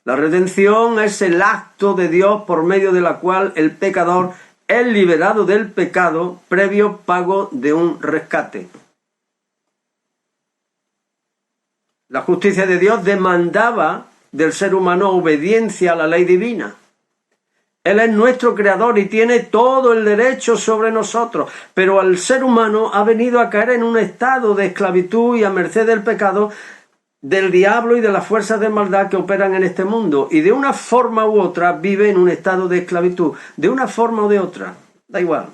La redención es el acto de Dios por medio de la cual el pecador es liberado del pecado previo pago de un rescate. La justicia de Dios demandaba del ser humano obediencia a la ley divina. Él es nuestro creador y tiene todo el derecho sobre nosotros, pero el ser humano ha venido a caer en un estado de esclavitud y a merced del pecado del diablo y de las fuerzas de maldad que operan en este mundo, y de una forma u otra vive en un estado de esclavitud, de una forma o de otra, da igual.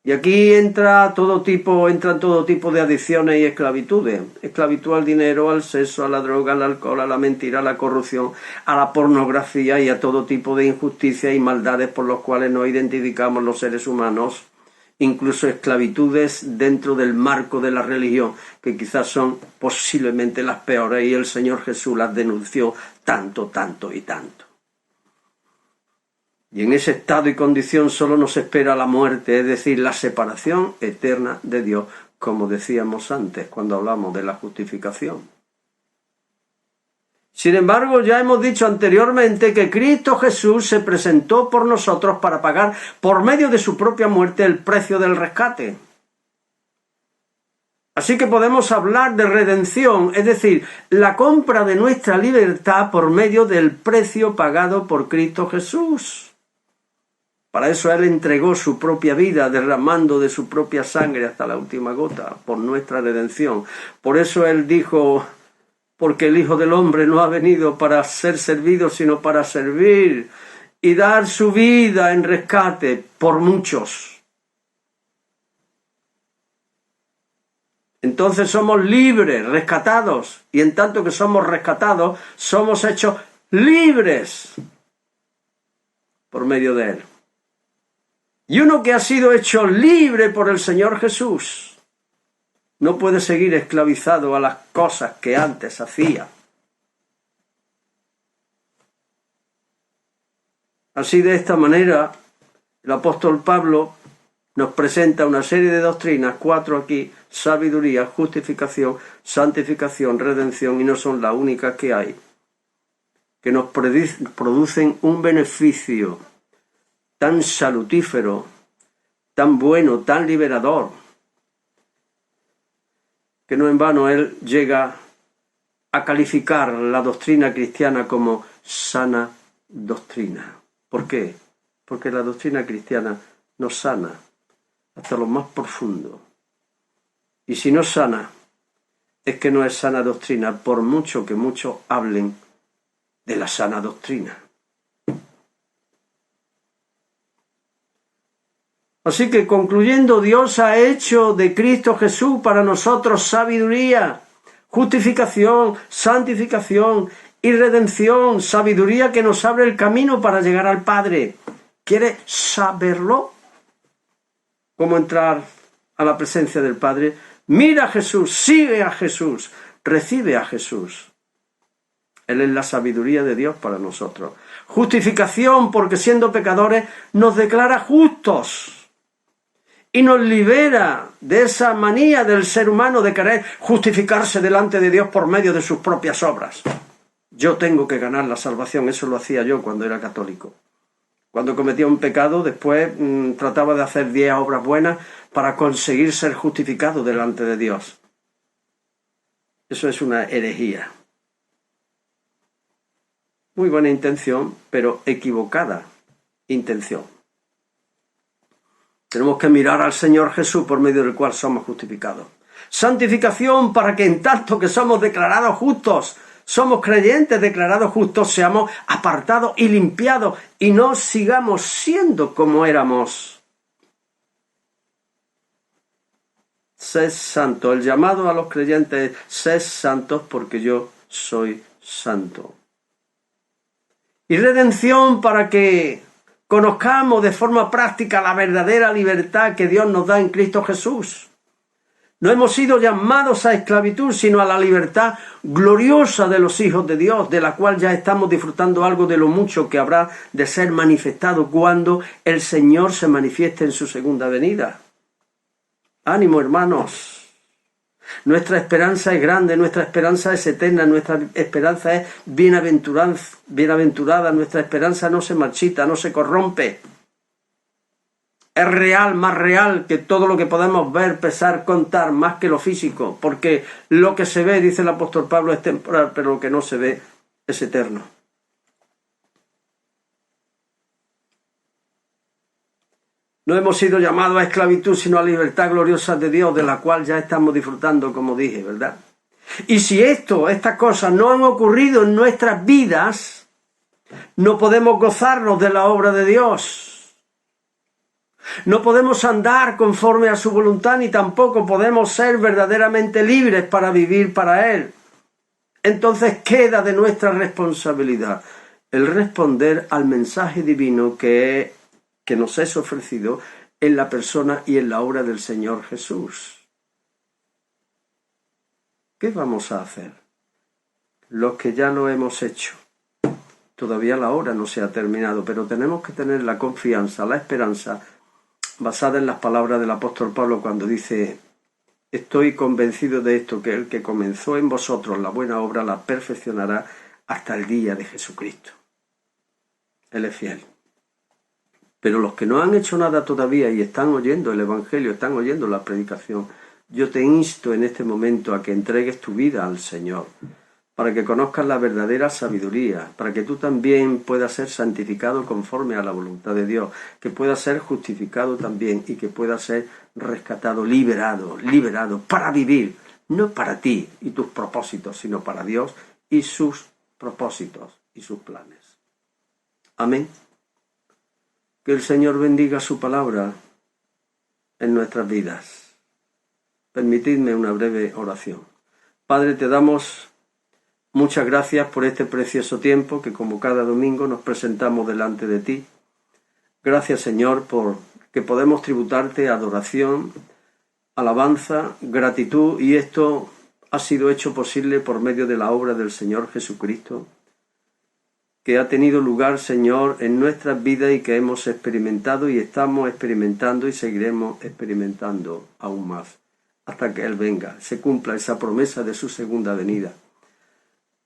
Y aquí entran todo tipo de adicciones y esclavitudes. Esclavitud al dinero, al sexo, a la droga, al alcohol, a la mentira, a la corrupción, a la pornografía y a todo tipo de injusticias y maldades por los cuales nos identificamos los seres humanos. Incluso esclavitudes dentro del marco de la religión, que quizás son posiblemente las peores, y el Señor Jesús las denunció tanto, tanto y tanto. Y en ese estado y condición solo nos espera la muerte, es decir, la separación eterna de Dios, como decíamos antes cuando hablamos de la justificación. Sin embargo, ya hemos dicho anteriormente que Cristo Jesús se presentó por nosotros para pagar por medio de su propia muerte el precio del rescate. Así que podemos hablar de redención, es decir, la compra de nuestra libertad por medio del precio pagado por Cristo Jesús. Para eso Él entregó su propia vida, derramando de su propia sangre hasta la última gota, por nuestra redención. Por eso Él dijo, porque el Hijo del Hombre no ha venido para ser servido, sino para servir y dar su vida en rescate por muchos. Entonces somos libres, rescatados, y en tanto que somos rescatados, somos hechos libres por medio de Él. Y uno que ha sido hecho libre por el Señor Jesús no puede seguir esclavizado a las cosas que antes hacía. Así, de esta manera, el apóstol Pablo nos presenta una serie de doctrinas, 4 aquí: sabiduría, justificación, santificación, redención, y no son las únicas que hay, que nos producen un beneficio tan salutífero, tan bueno, tan liberador, que no en vano él llega a calificar la doctrina cristiana como sana doctrina. ¿Por qué? Porque la doctrina cristiana nos sana hasta lo más profundo. Y si no sana, es que no es sana doctrina, por mucho que muchos hablen de la sana doctrina. Así que, concluyendo, Dios ha hecho de Cristo Jesús para nosotros sabiduría, justificación, santificación y redención. Sabiduría que nos abre el camino para llegar al Padre. ¿Quieres saberlo? ¿Cómo entrar a la presencia del Padre? Mira a Jesús, sigue a Jesús, recibe a Jesús. Él es la sabiduría de Dios para nosotros. Justificación, porque siendo pecadores nos declara justos y nos libera de esa manía del ser humano de querer justificarse delante de Dios por medio de sus propias obras. Yo tengo que ganar la salvación, eso lo hacía yo cuando era católico. Cuando cometía un pecado, después trataba de hacer 10 obras buenas para conseguir ser justificado delante de Dios. Eso es una herejía. Muy buena intención, pero equivocada intención. Tenemos que mirar al Señor Jesús, por medio del cual somos justificados. Santificación, para que en tanto que somos declarados justos, somos creyentes declarados justos, seamos apartados y limpiados y no sigamos siendo como éramos. Sed santo. El llamado a los creyentes es: sed santos porque yo soy santo. Y redención, para que conozcamos de forma práctica la verdadera libertad que Dios nos da en Cristo Jesús. No hemos sido llamados a esclavitud, sino a la libertad gloriosa de los hijos de Dios, de la cual ya estamos disfrutando algo de lo mucho que habrá de ser manifestado cuando el Señor se manifieste en su segunda venida. Ánimo, hermanos. Nuestra esperanza es grande, nuestra esperanza es eterna, nuestra esperanza es bienaventurada, nuestra esperanza no se marchita, no se corrompe. Es real, más real que todo lo que podemos ver, pesar, contar, más que lo físico, porque lo que se ve, dice el apóstol Pablo, es temporal, pero lo que no se ve es eterno. No hemos sido llamados a esclavitud, sino a libertad gloriosa de Dios, de la cual ya estamos disfrutando, como dije, ¿verdad? Y si estas cosas no han ocurrido en nuestras vidas, no podemos gozarnos de la obra de Dios. No podemos andar conforme a su voluntad, ni tampoco podemos ser verdaderamente libres para vivir para Él. Entonces queda de nuestra responsabilidad el responder al mensaje divino que nos es ofrecido en la persona y en la obra del Señor Jesús. ¿Qué vamos a hacer? Los que ya lo hemos hecho. Todavía la obra no se ha terminado, pero tenemos que tener la confianza, la esperanza, basada en las palabras del apóstol Pablo cuando dice: estoy convencido de esto, que el que comenzó en vosotros la buena obra la perfeccionará hasta el día de Jesucristo. Él es fiel. Pero los que no han hecho nada todavía y están oyendo el Evangelio, están oyendo la predicación, yo te insto en este momento a que entregues tu vida al Señor, para que conozcas la verdadera sabiduría, para que tú también puedas ser santificado conforme a la voluntad de Dios, que puedas ser justificado también y que puedas ser rescatado, liberado para vivir, no para ti y tus propósitos, sino para Dios y sus propósitos y sus planes. Amén. Que el Señor bendiga su palabra en nuestras vidas. Permitidme una breve oración. Padre, te damos muchas gracias por este precioso tiempo que como cada domingo nos presentamos delante de ti. Gracias, Señor, por que podemos tributarte adoración, alabanza, gratitud, y esto ha sido hecho posible por medio de la obra del Señor Jesucristo, que ha tenido lugar, Señor, en nuestras vidas y que hemos experimentado y estamos experimentando y seguiremos experimentando aún más, hasta que Él venga, se cumpla esa promesa de su segunda venida.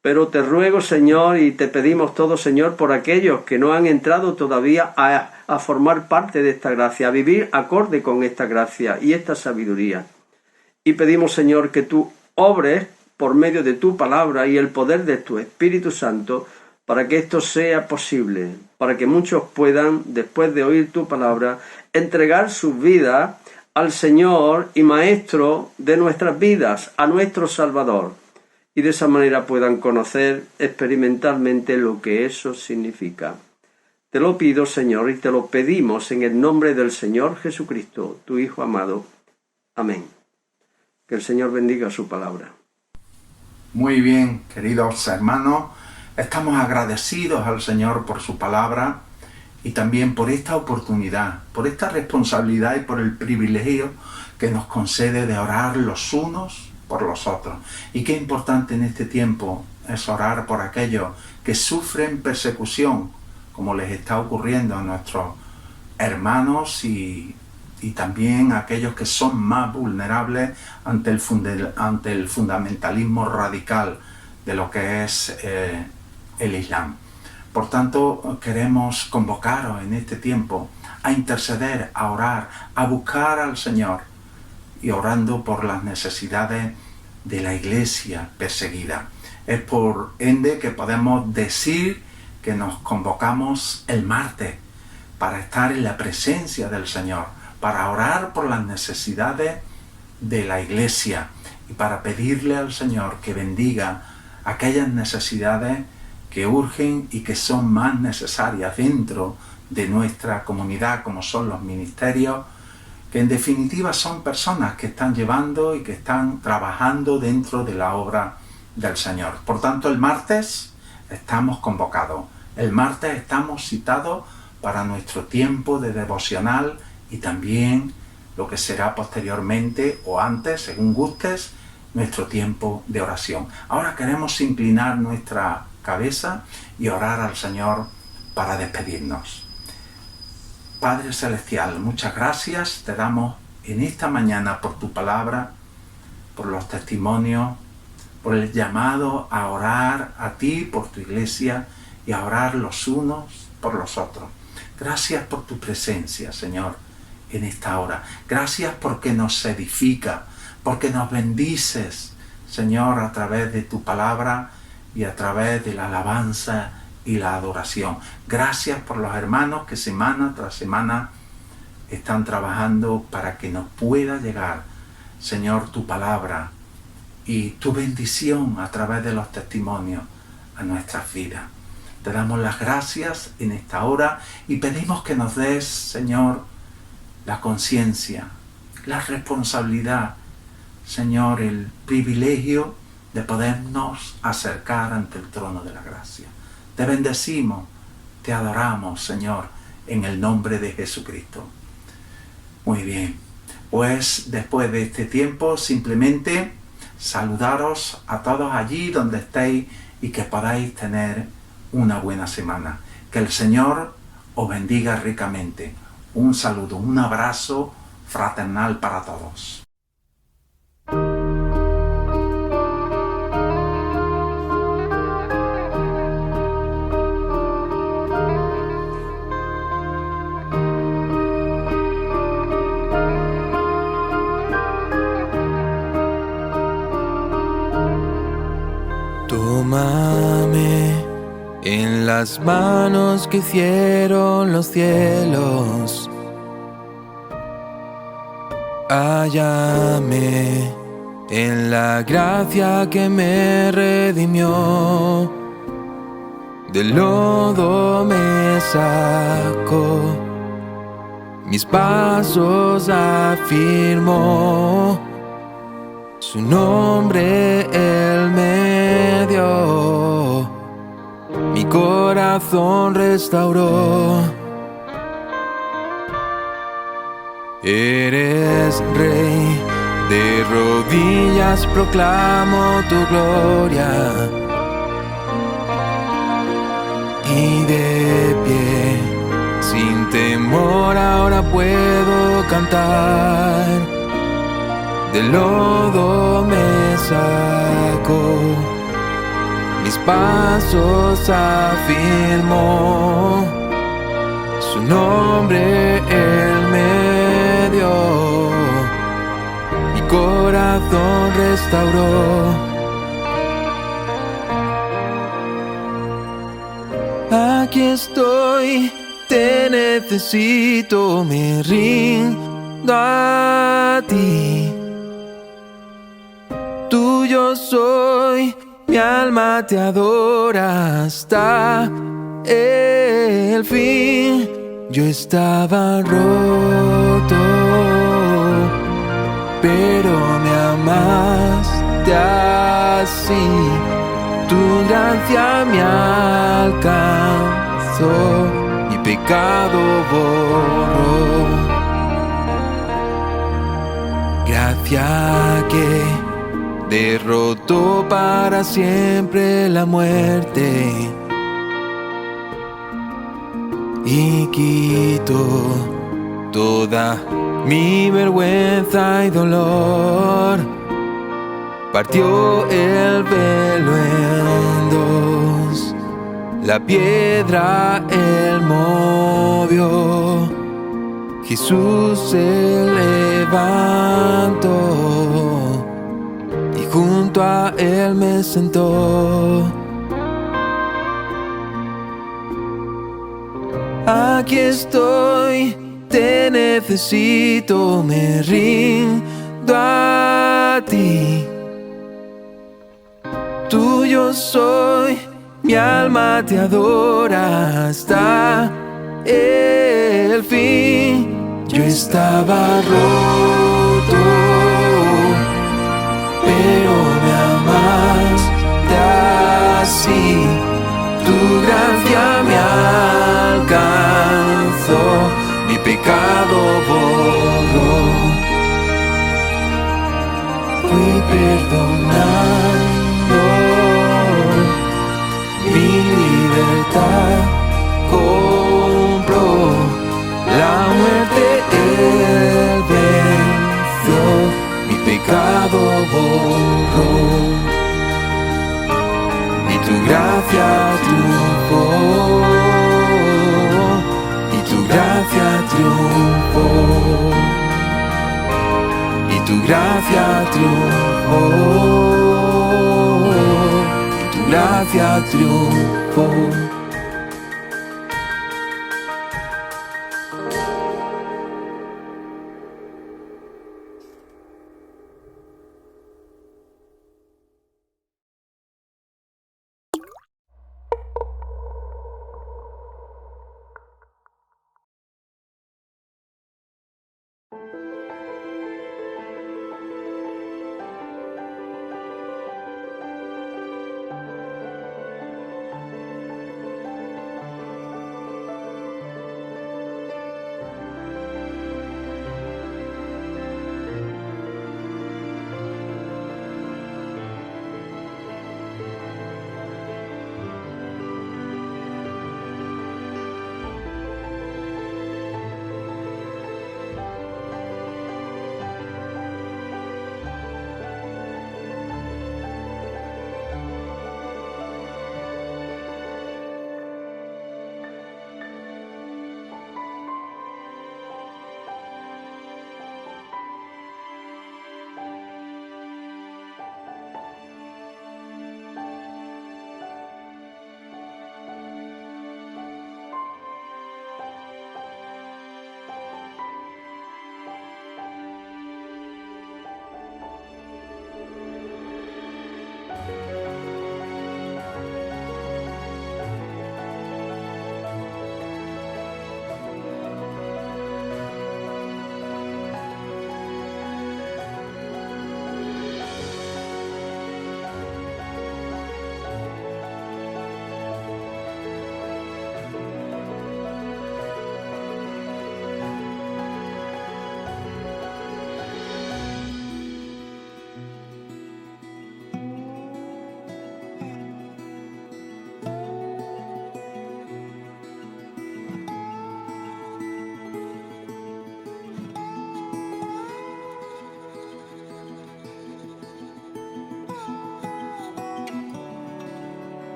Pero te ruego, Señor, y te pedimos todo, Señor, por aquellos que no han entrado todavía a formar parte de esta gracia, a vivir acorde con esta gracia y esta sabiduría. Y pedimos, Señor, que tú obres por medio de tu palabra y el poder de tu Espíritu Santo para que esto sea posible, para que muchos puedan, después de oír tu palabra, entregar sus vidas al Señor y Maestro de nuestras vidas, a nuestro Salvador, y de esa manera puedan conocer experimentalmente lo que eso significa. Te lo pido, Señor, y te lo pedimos en el nombre del Señor Jesucristo, tu Hijo amado. Amén. Que el Señor bendiga su palabra. Muy bien, queridos hermanos, estamos agradecidos al Señor por su palabra y también por esta oportunidad, por esta responsabilidad y por el privilegio que nos concede de orar los unos por los otros. Y qué importante en este tiempo es orar por aquellos que sufren persecución, como les está ocurriendo a nuestros hermanos y también a aquellos que son más vulnerables ante el fundamentalismo radical de lo que es el Islam. Por tanto, queremos convocaros en este tiempo a interceder, a orar, a buscar al Señor y orando por las necesidades de la iglesia perseguida. Es por ende que podemos decir que nos convocamos el martes para estar en la presencia del Señor, para orar por las necesidades de la iglesia y para pedirle al Señor que bendiga aquellas necesidades que urgen y que son más necesarias dentro de nuestra comunidad, como son los ministerios, que en definitiva son personas que están llevando y que están trabajando dentro de la obra del Señor. Por tanto, el martes estamos convocados, el martes estamos citados para nuestro tiempo de devocional y también lo que será posteriormente o antes, según gustes, nuestro tiempo de oración. Ahora queremos inclinar nuestra cabeza y orar al Señor para despedirnos. Padre Celestial, muchas gracias te damos en esta mañana por tu palabra, por los testimonios, por el llamado a orar a ti, por tu iglesia y a orar los unos por los otros. Gracias por tu presencia, Señor, en esta hora. Gracias porque nos edifica, porque nos bendices, Señor, a través de tu palabra y a través de la alabanza y la adoración. Gracias por los hermanos que semana tras semana están trabajando para que nos pueda llegar, Señor, tu palabra y tu bendición a través de los testimonios a nuestras vidas. Te damos las gracias en esta hora y pedimos que nos des, Señor, la conciencia, la responsabilidad, Señor, el privilegio de podernos acercar ante el trono de la gracia. Te bendecimos, te adoramos, Señor, en el nombre de Jesucristo. Muy bien, pues después de este tiempo simplemente saludaros a todos allí donde estéis y que podáis tener una buena semana. Que el Señor os bendiga ricamente. Un saludo, un abrazo fraternal para todos. Tómame en las manos que hicieron los cielos. Hállame en la gracia que me redimió. Del lodo me sacó, mis pasos afirmó. su nombre Él me dio, mi corazón restauró. Eres Rey, de rodillas proclamo tu gloria, y de pie, sin temor ahora puedo cantar. Del lodo me sacó, mis pasos afirmó, su nombre Él me dio, mi corazón restauró. Aquí estoy, te necesito, me rindo a ti. Tuyo soy, mi alma te adora hasta el fin. Yo estaba roto, pero me amaste así. Tu gracia me alcanzó, mi pecado borró. Gracia que derrotó para siempre la muerte y quitó toda mi vergüenza y dolor. Partió el velo en dos, la piedra Él movió, Jesús se levantó y junto a Él me sentó. Aquí estoy, te necesito, me rindo a ti. Tuyo soy, mi alma te adora hasta el fin. Yo estaba roto, pero me amaste así. Tu gracia me alcanzó, mi pecado borró. Fui perdonado, mi libertad compró, la muerte Él venció, mi pecado borró, y tu gracia triunfó, y tu gracia triunfó, y tu gracia triunfó, y tu gracia triunfó.